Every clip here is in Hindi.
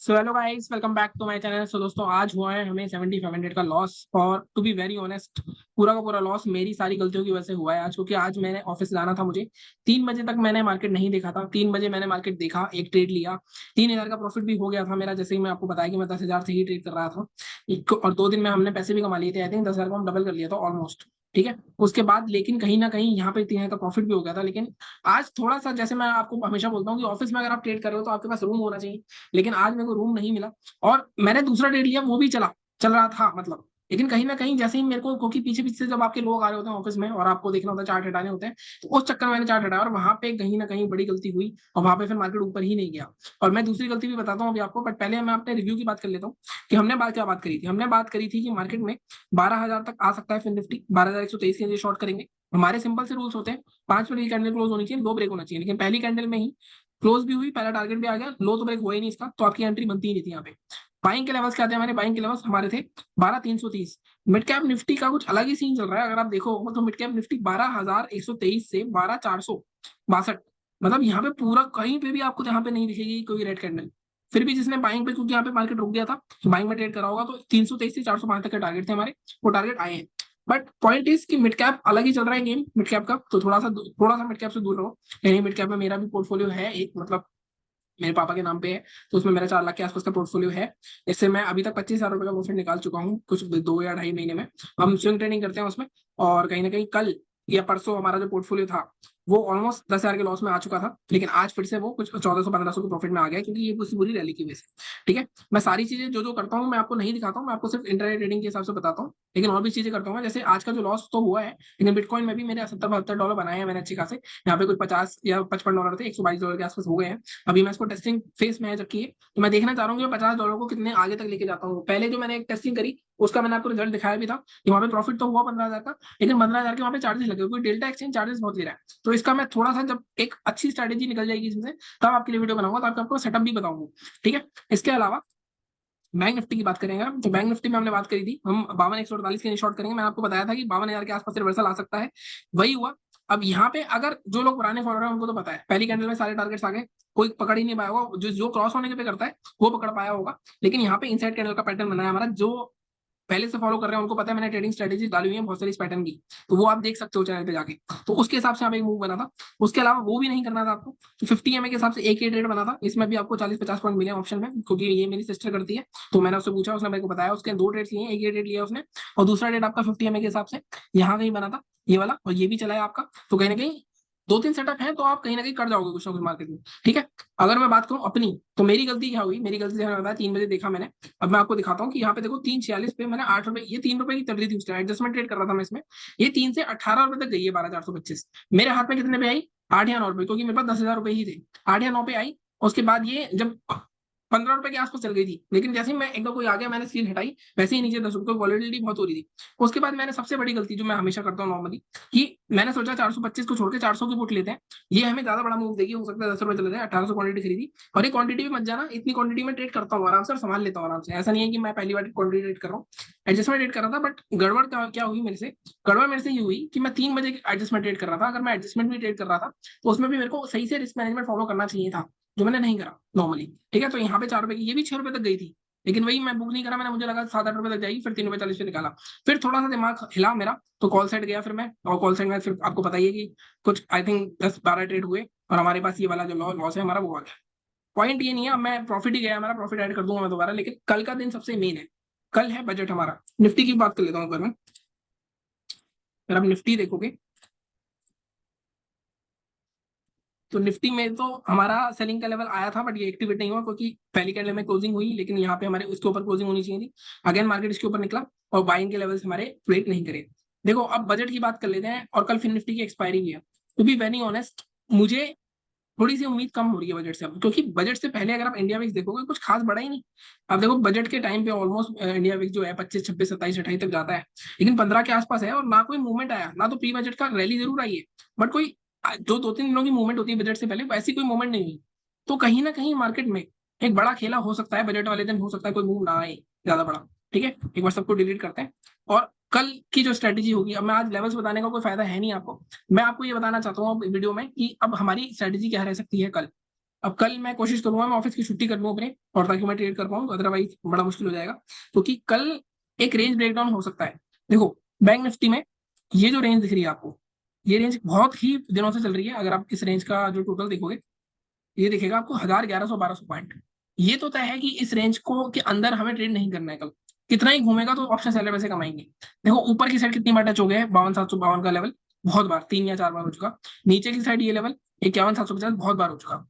So hello guys, welcome back to my channel. So दोस्तों, आज हुआ है हमें 7500 का लॉस। और टू बी वेरी ऑनेस्ट, पूरा का पूरा लॉस मेरी सारी गलतियों की वजह से हुआ है आज, क्योंकि आज मैंने ऑफिस जाना था। मुझे 3 बजे तक मैंने मार्केट नहीं देखा था। 3 बजे मैंने मार्केट देखा, एक ट्रेड लिया, 3000 का प्रॉफिट भी हो गया था मेरा। जैसे ही मैं आपको बताया कि मैं 10,000 से ही ट्रेड कर रहा था। और 2 दिन में हमने पैसे भी कमा लिए थे। आई थिंक 10,000 को हम डबल कर लिया था ऑलमोस्ट। ठीक है। उसके बाद लेकिन कहीं ना कहीं यहाँ पे 3,000 का प्रॉफिट भी हो गया था। लेकिन आज थोड़ा सा, जैसे मैं आपको हमेशा बोलता हूँ कि ऑफिस में अगर आप ट्रेड कर रहे हो तो आपके पास रूम होना चाहिए, लेकिन आज मेरे को रूम नहीं मिला। और मैंने दूसरा डेट लिया, वो भी चल रहा था मतलब। लेकिन कहीं ना कहीं जैसे ही मेरे को, क्योंकि पीछे पीछे से जब आपके लोग आ रहे होते हैं ऑफिस में और आपको देखना होता है, चार्ट हटाने होते हैं, तो उस चक्कर में मैंने चार्ट हटाया और वहां पे कहीं ना कहीं बड़ी गलती हुई। और वहां पे फिर मार्केट ऊपर ही नहीं गया। और मैं दूसरी गलती भी बताता हूँ अभी आपको, बट पहले मैं अपने रिव्यू की बात कर लेता हूँ कि हमने बात करी थी। हमने बात करी थी कि मार्केट में 12,000 तक आ सकता है फिर निफ्टी। 12,123 के लिए शॉर्ट करेंगे। हमारे सिंपल से रूल्स होते हैं, 5 मिनट की कैंडल क्लोज होनी चाहिए, 2 ब्रेक होना चाहिए। लेकिन पहली कैंडल में ही क्लोज भी हुई, पहला टारगेट भी आ गया, लो तो ब्रेक हुआ ही नहीं इसका, तो आपकी एंट्री बनती ही नहीं थी यहाँ पे। बाइंग के लेवल्स क्या थे हमारे? बाइंग के लेवल्स हमारे थे 12,330। मिड कैप निफ्टी का कुछ अलग ही सीन चल रहा है। अगर आप देखो तो मिड कैप निफ्टी 12,123 से 12,462, मतलब यहाँ पे पूरा कहीं पे भी आपको यहाँ पे नहीं दिखेगी कोई रेड कैंडल। फिर भी जिसने बाइंग पे, क्योंकि यहाँ पे मार्केट रुक गया था, बाइंग में ट्रेड करा होगा, तो 323 से 405 तक के टारगेट थे हमारे, वो टारगेट आए हैं। बट पॉइंट इज कि मिड कैप अलग ही चल रहा है गेम मिड कैप का, तो थोड़ा सा मिड कैप से दूर रहो। यानी मिड कैप में मेरा भी पोर्टफोलियो है एक, मतलब मेरे पापा के नाम पे है, तो उसमें मेरा 4 लाख के आसपास का पोर्टफोलियो है। इससे मैं अभी तक 25,000 रुपए का प्रॉफिट निकाल चुका हूँ, कुछ 2 या ढाई महीने में। हम स्विंग ट्रेडिंग करते हैं उसमें। और कहीं ना कहीं कल या परसों हमारा जो पोर्टफोलियो था वो ऑलमोस्ट 10,000 के लॉस में आ चुका था, लेकिन आज फिर से वो कुछ 1,400-1,500 के प्रॉफिट में आ गया, क्योंकि ये पूरी रैली की वजह से। ठीक है। मैं सारी चीजें जो जो करता हूँ मैं आपको नहीं दिखाता हूँ, मैं आपको सिर्फ इंटरनेट ट्रेडिंग के हिसाब से बताता हूँ। लेकिन और भी चीजें करता हूँ, जैसे आज का जो लॉस तो हुआ है, लेकिन बिटकॉइन में भी मेरे 70-72 डॉलर बनाए हैं मैंने अच्छे खासे। यहाँ पे कुछ 50 या 55 डॉलर थे, 122 डॉलर के आसपास हो गए हैं। अभी मैं इसको टेस्टिंग फेस में है जबकि ये, तो मैं देखना चाह रहा हूँ कि 50 डॉलर को कितने आगे तक लेके जाता हूँ। पहले जो मैंने एक टेस्टिंग करी उसका मैंने आपको रिजल्ट दिखाया भी था कि वहाँ पे प्रॉफिट तो हुआ 15,000 का, लेकिन 15,000 के वहाँ पे चार्जेस लगे, क्योंकि डेल्टा एक्सचेंज चार्जेस बहुत ले रहा है। तो इसका मैं थोड़ा सा, जब एक अच्छी स्ट्रेटेजी निकल जाएगी इसमें, तब आपके लिए वीडियो बनाऊंगा, तब आपको सेटअप भी बताऊंगा। ठीक है। इसके अलावा बैंक निफ्टी की बात करेंगे हम, तो बैंक निफ्टी में हमने बात करी थी, हम 52,148 के शॉर्ट करेंगे। मैंने आपको बताया था कि 52,000 के आसपास रिवर्सल आ सकता है, वही हुआ। अब यहाँ पे अगर जो लोग पुराने फॉलोअर हैं उनको तो पता है, पहली कैंडल में सारे टारगेट्स आ गए, कोई पकड़ ही नहीं पाया होगा। जो जो क्रॉस होने के पे करता है वो पकड़ पाया होगा। लेकिन यहाँ पे इनसाइड कैंडल का पैटर्न बनाया हमारा, जो पहले से फॉलो कर रहे हैं उनको पता है, मैंने ट्रेडिंग स्ट्रेटेजी डाली हुई है बहुत सारी इस पैटर्न की, तो वो आप देख सकते हो चैनल पे जाके। तो उसके हिसाब से आप एक मूव बना था। उसके अलावा वो भी नहीं करना था आपको, तो 50 MA के हिसाब से एक ही ट्रेड बना था। इसमें भी आपको 40-50 पॉइंट मिले ऑप्शन में, क्योंकि ये मेरी सिस्टर करती है। तो मैंने उससे पूछा, उसने मेरे को बताया, उसके 2 ट्रेड्स लिए, एक ही ट्रेड लिया उसने। और दूसरा ट्रेड आपका 50 MA के हिसाब से यहाँ कहीं बना था, ये वाला, और ये भी चला है आपका। तो कहीं ना कहीं 2-3 सेटअप है, तो आप कहीं ना कहीं कर जाओगे कुछ ना कुछ मार्केट में। ठीक है। अगर मैं बात करूं अपनी, तो मेरी गलती क्या हुई? मेरी गलती से मैंने बताया 3 बजे देखा मैंने। अब मैं आपको दिखाता हूँ कि यहाँ पे देखो 346 पे मैंने 8 रुपए, ये 3 रुपए की चल रही थी उस टाइम, एडजस्टमेंट ट्रेड कर रहा था मैं इसमें। ये 3 से 18 रुपए तक गई है, 12,425। मेरे हाथ में कितने पे आई? 8 या 9 रुपए, क्योंकि मेरे पास 10,000 रुपए ही थे। 8 या 9 पे आई। उसके बाद ये जब 15 रुपए के आसपास चल गई थी, लेकिन जैसे ही मैं एकदम कोई आ गया, मैंने स्क्रीन हटाई, वैसे ही नीचे 10 रुपए, वॉलिटिलिटी बहुत हो रही थी। उसके बाद मैंने सबसे बड़ी गलती जो मैं हमेशा करता हूँ नॉर्मली, कि मैंने सोचा 425 को छोड़ के 400 की पुट लेते हैं, ये हमें ज्यादा बड़ा मूव देगी, हो सकता है 10 रुपए चले जाए। 1800 क्वांटिटी खरीदी। और ये क्वांटिटी भी मत जाना, इतनी क्वांटिटी में ट्रेड करता हूँ आराम से और संभाल लेता हूँ आराम से। ऐसा नहीं है कि मैं पहली बार क्वांटिटी ट्रेड कर रहा हूँ, एडजस्टमेंट ट्रेड कर रहा था। बट गड़बड़ क्या हुई मेरे से? गड़बड़ मेरे से ये हुई कि मैं 3 बजे एडजस्टमेंट ट्रेड कर रहा था। अगर मैं एडजस्टमेंट भी ट्रेड कर रहा था, तो उसमें भी मेरे को सही से रिस्क मैनेजमेंट फॉलो करना चाहिए था, जो मैंने नहीं करा नॉर्मली। ठीक है। तो यहाँ पे 4 रुपए की, ये भी 6 रुपए तक गई थी, लेकिन वही मैं बुक नहीं करा मैंने, मुझे लगा 7-8 रुपए तक जाएगी, फिर 3 रुपए 40 पे निकाला। फिर थोड़ा सा दिमाग हिला मेरा, तो कॉल साइड गया फिर मैं, और कॉल साइड में फिर आपको पता ही है कि कुछ आई थिंक 10-12 ट्रेड हुए, और हमारे पास ये वाला जो लॉस है हमारा वो आ गया। पॉइंट ये नहीं है, अब मैं प्रॉफिट ही गया हमारा, प्रॉफिट ऐड कर दूंगा मैं दोबारा, लेकिन कल का दिन सबसे मेन है। कल है बजट हमारा। निफ्टी की बात कर लेता हूँ एक बार मैं। अगर आप निफ्टी देखोगे, तो निफ्टी में तो हमारा सेलिंग का लेवल आया था, बट ये एक्टिवेट नहीं हुआ, क्योंकि पहली कैंडल में क्लोजिंग हुई, लेकिन यहाँ पे हमारे उसके ऊपर क्लोजिंग होनी चाहिए थी। अगेन मार्केट इसके ऊपर निकला, और बाइंग के लेवल्स हमारे ब्रेक नहीं करे। देखो, अब बजट की बात कर लेते हैं, और कल फिर निफ्टी की एक्सपायरी भी है। टू बी वेरी ऑनेस्ट, मुझे थोड़ी सी उम्मीद कम हो रही है बजट से अब, क्योंकि बजट से पहले अगर आप इंडिया विक्स देखोगे, कुछ खास बड़ा ही नहीं। अब देखो, बजट के टाइम पे ऑलमोस्ट इंडिया विक्स जो है 25, 26, 27, 28 तक जाता है, लेकिन 15 के आसपास है, और ना कोई मूवमेंट आया, ना तो प्री बजट का रैली जरूर आई है, बट कोई जो 2-3 दिनों की मूवमेंट होती है बजट से पहले, वैसी कोई मूवमेंट नहीं हुई। तो कहीं ना कहीं मार्केट में एक बड़ा खेला हो सकता है बजट वाले दिन, हो सकता है कोई मूव ना आए ज्यादा बड़ा। ठीक है। एक बार सबको डिलीट करते हैं। और कल की जो स्ट्रेटेजी होगी, अब मैं आज लेवल्स बताने का कोई फायदा है नहीं आपको, मैं आपको ये बताना चाहता हूँ अब वीडियो में कि अब हमारी स्ट्रेटेजी क्या रह सकती है कल। अब कल मैं कोशिश करूंगा मैं ऑफिस की छुट्टी कर लूँ अपने, और ताकि मैं ट्रेड कर पाऊँ, अदरवाइज बड़ा मुश्किल हो जाएगा, क्योंकि कल एक रेंज ब्रेकडाउन हो सकता है। देखो बैंक निफ्टी में ये जो रेंज दिख रही है आपको, ये रेंज बहुत ही दिनों से चल रही है। अगर आप इस रेंज का जो टोटल देखोगे, ये दिखेगा आपको 1000, 1100, 1200 पॉइंट। ये तो तय है कि इस रेंज को के अंदर हमें ट्रेड नहीं करना है कल। कितना ही घूमेगा तो ऑप्शन सेलर पैसे कमाएंगे। देखो ऊपर की साइड कितनी बार टच हो गया है, 52,752 का लेवल बहुत बार, 3 या 4 बार हो चुका। नीचे की साइड ये लेवल 51,750 बहुत बार हो चुका।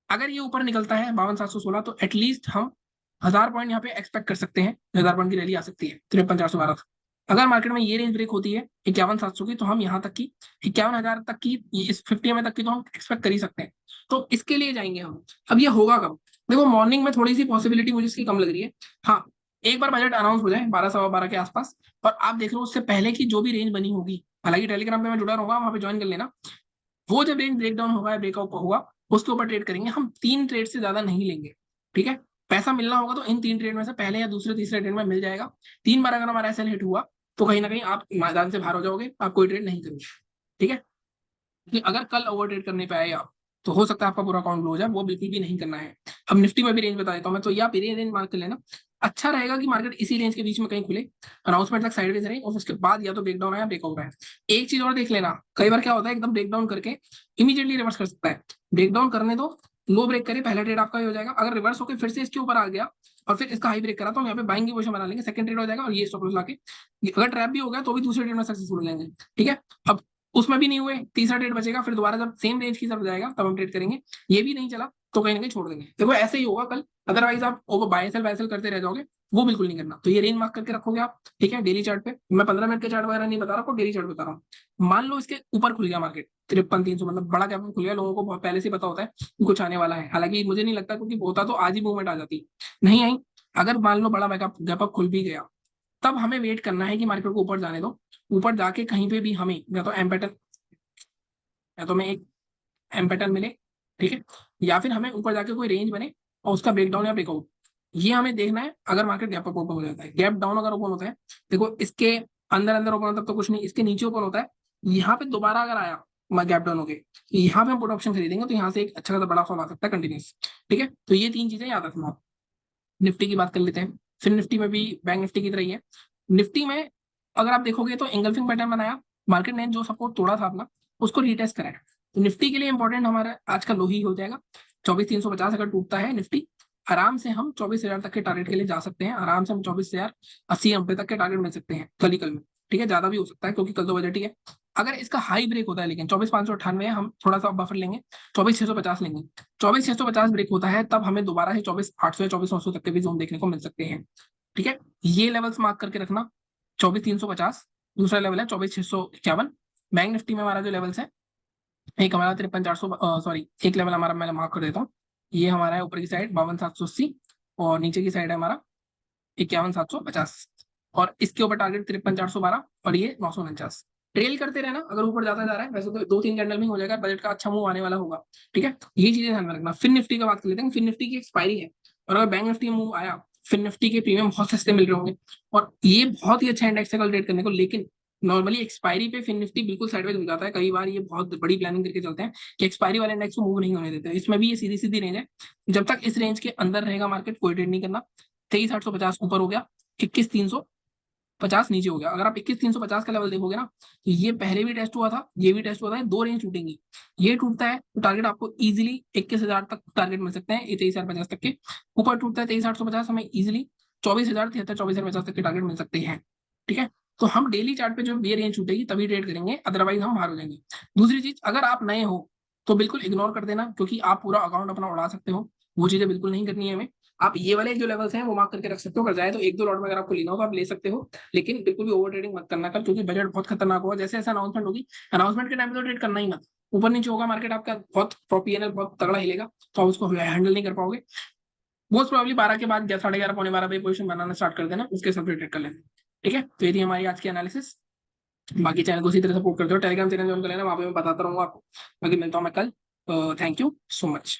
अगर ये ऊपर निकलता है 52,716, तो एटलीस्ट हम 1000 पॉइंट यहाँ पे एक्सपेक्ट कर सकते हैं। 1000 पॉइंट की रैली आ सकती है 53,412 तक। अगर मार्केट में ये रेंज ब्रेक होती है 51,700 की, तो हम यहाँ तक की 51,000 तक की, इस 50 तक की तो हम एक्सपेक्ट कर ही सकते हैं। तो इसके लिए जाएंगे हम। अब ये होगा कब? देखो मॉर्निंग में थोड़ी सी पॉसिबिलिटी मुझे इसकी कम लग रही है। हाँ, एक बार बजट अनाउंस हो जाए 12, 12:15 के आसपास, और आप देख लो उससे पहले की जो भी रेंज बनी होगी, हालांकि टेलीग्राम पे मैं जुड़ा रहूंगा, वहां पे ज्वाइन कर लेना। वो जब रेंज ब्रेकडाउन होगा या ब्रेकआउट होगा, उसके ऊपर ट्रेड करेंगे हम। 3 ट्रेड से ज्यादा नहीं लेंगे, ठीक है? पैसा मिलना होगा तो इन 3 ट्रेड में से पहले या दूसरे तीसरे ट्रेड में मिल जाएगा। 3 बार अगर हमारा एसएल हिट हुआ, तो कहीं ना कहीं आप मैदान से बाहर हो जाओगे, आप कोई ट्रेड नहीं करोगे, ठीक है? कि अगर कल ओवर ट्रेड करने पे आए आप, तो हो सकता है आपका पूरा अकाउंट लो हो जाए, वो बिल्कुल भी नहीं करना है। अब निफ्टी में भी रेंज बता देता हूँ मैं, तो ये आप ये रेंज मार्क कर लेना। अच्छा रहेगा कि मार्केट इसी रेंज के बीच में कहीं खुले, अनाउंसमेंट तक साइडवेज रहे, और उसके बाद या तो ब्रेकडाउन है या ब्रेकआउट है। एक चीज और देख लेना, कई बार क्या होता है एकदम ब्रेकडाउन करके इमीडिएटली रिवर्स कर सकता है। ब्रेकडाउन करने दो, लो ब्रेक करे, पहला ट्रेड आपका ही हो जाएगा। अगर रिवर्स होकर फिर से इसके ऊपर आ गया और फिर इसका हाई ब्रेक करा, तो हम यहाँ पे बाइंग की पोजीशन बना लेंगे, सेकंड ट्रेड हो जाएगा, और ये स्टॉप लॉस लाके अगर ट्रैप भी हो गया तो भी दूसरे ट्रेड में सक्सेसफुल हो जाएंगे, ठीक है? अब उसमें भी नहीं हुए, तीसरा ट्रेड बचेगा, फिर दोबारा जब सेम रेंज की तरफ जाएगा तब हम ट्रेड करेंगे। ये भी नहीं चला तो कहीं ना कहीं छोड़ देंगे। देखो ऐसे ही होगा कल, अदरवाइज आप ओवर बाय सेल करते रह जाओगे, वो बिल्कुल नहीं करना। तो ये रेंज मार्क करके रखोगे आप, ठीक है? डेली चार्ट पे मैं 15 मिनट के चार्ट वगैरह नहीं बता रहा हूँ, डेली चार्ट बता रहा हूँ। मान लो इसके ऊपर खुल गया मार्केट 53,300, मतलब बड़ा गैप खुल गया, लोगों को बहुत पहले से पता होता है कि कुछ आने वाला है। हालांकि मुझे नहीं लगता, क्योंकि होता तो आज ही मूवमेंट आ जाती, नहीं आई। अगर मान लो बड़ा गैप अप खुल भी गया, तब हमें वेट करना है कि मार्केट को ऊपर जाने दो। ऊपर जाके कहीं पे भी हमें या तो एम पैटर्न, या तो हमें एक एम पैटर्न मिले, ठीक है, या फिर हमें ऊपर जाके कोई रेंज बने और उसका ब्रेकडाउन या ब्रेकआउट, ये हमें देखना है। अगर मार्केट गैप अप ओपन हो जाता है, गैप डाउन अगर ओपन होता है, देखो इसके अंदर अंदर ओपन होता है तो कुछ नहीं, इसके नीचे ओपन होता है, यहाँ पे दोबारा अगर आया गैप डाउन हो गए, तो यहाँ पे हम पुट ऑप्शन खरीदेंगे, तो यहाँ से एक अच्छा खासा बड़ा फॉल आ सकता है कंटिन्यूस, ठीक है? तो ये 3 चीजें याद रखना आप। निफ्टी की बात कर लेते हैं, फिर निफ्टी में भी बैंक निफ्टी की तरह ही है। निफ्टी में अगर आप देखोगे तो एंगल्फिंग पैटर्न बनाया, मार्केट ने जो सपोर्ट तोड़ा था अपना, उसको रीटेस्ट कराया। तो निफ्टी के लिए इंपॉर्टेंट हमारा आज का लो ही हो जाएगा 24,350। अगर टूटता है निफ्टी, आराम से हम 24,000 तक के टारगेट के लिए जा सकते हैं। आराम से हम 24,080-90 तक के टारगेट मिल सकते हैं कल में, ठीक है? ज्यादा भी हो सकता है क्योंकि कल तो बजट ही है। अगर इसका हाई ब्रेक होता है, लेकिन 24,598 है, हम थोड़ा सा बफर लेंगे, 24,650 लेंगे। 24,650 ब्रेक होता है, तब हमें दोबारा से 24,800 या 24,900 तक के भी जोन देखने को मिल सकते हैं, ठीक है? ये लेवल्स मार्क करके रखना। 24,350 दूसरा लेवल है, 24,651। बैंक निफ्टी में हमारा जो लेवल्स है, एक हमारा 53,400, सॉरी, एक लेवल हमारा मैं मार्क कर देता हूँ। ये हमारा है ऊपर की साइड 52,780, और नीचे की साइड है हमारा 51,750, और इसके ऊपर टारगेट 53,412, और ये 949। ट्रेल करते रहना, अगर ऊपर जाता जा रहा है, वैसे तो 2-3 कैंडल में हो जाएगा, बजट का अच्छा मूव आने वाला होगा, ठीक है? ये चीजें ध्यान में रखना। फिर निफ्टी का बात कर लेते हैं। फिर निफ्टी की एक्सपायरी है, और अगर बैंक निफ्टी मूव आया, फिर निफ्टी के प्रीमियम बहुत सस्ते मिल रहे होंगे, और ये बहुत ही अच्छा इंडेक्स है कल ट्रेड करने को। लेकिन नॉर्मली एक्सपायरी पे फिर निफ्टी बिल्कुल साइडवेज हो जाता है। कई बार ये बहुत बड़ी प्लानिंग करके चलते हैं कि एक्सपायरी वाले इंडेक्स को मूव नहीं होने देते। इसमें भी ये सीधी सीधी रेंज है, जब तक इस रेंज के अंदर रहेगा मार्केट, कोई ट्रेड नहीं करना। 23,850 ऊपर हो गया, 21,350 नीचे हो गया। अगर आप 21,350 का लेवल देखोगे ना, तो ये पहले भी टेस्ट हुआ था, ये भी टेस्ट हुआ था, 2 रेंज टूटेंगी। ये टूटता है तो टारगेट आपको इजीली 21,000 तक टारगेट मिल सकते हैं, 23,050 तक के। ऊपर टूटता है 23,850, हमें इजीली 24,073, 24,050 तक के टारगेट मिल सकते हैं, ठीक है? तो हम डेली चार्ट पे जो ये रेंज छूटेगी तभी ट्रेड करेंगे, अदरवाइज हम बाहर हो जाएंगे। दूसरी चीज, अगर आप नए हो तो बिल्कुल इग्नोर कर देना, क्योंकि आप पूरा अकाउंट अपना उड़ा सकते हो। वो चीजें बिल्कुल नहीं करनी है हमें। आप ये वाले जो लेवल्स हैं वो मार्क करके रख सकते हो, अगर जाए तो 1-2 लॉट में अगर आपको लेना हो तो आप ले सकते हो। लेकिन बिल्कुल भी ओवर ट्रेडिंग मत करना कल, क्योंकि बजट बहुत खतरनाक होगा। जैसे जैसे अनाउंसमेंट होगी, अनाउंसमेंट के टाइम पे तो ट्रेड करना ही मत। ऊपर नीचे होगा मार्केट आपका, बहुत पीएनएल बहुत तगड़ा हिलेगा, तो आप उसको हैंडल नहीं कर पाओगे। मोस्ट प्रॉब्ली 12 के बाद 11:30 पौने 12 बजे पोजीशन बनाना स्टार्ट कर देना, उसके सब ट्रेड कर लेना, ठीक है? तो ये थी हमारी आज की एनालिसिस। बाकी चैनल को इसी तरह सपोर्ट करते हो, टेलीग्राम चैनल ज्वाइन कर लेना, वहां पे मैं बताता रहूंगा आपको। बाकी मिलता हूँ मैं कल। Thank you so much.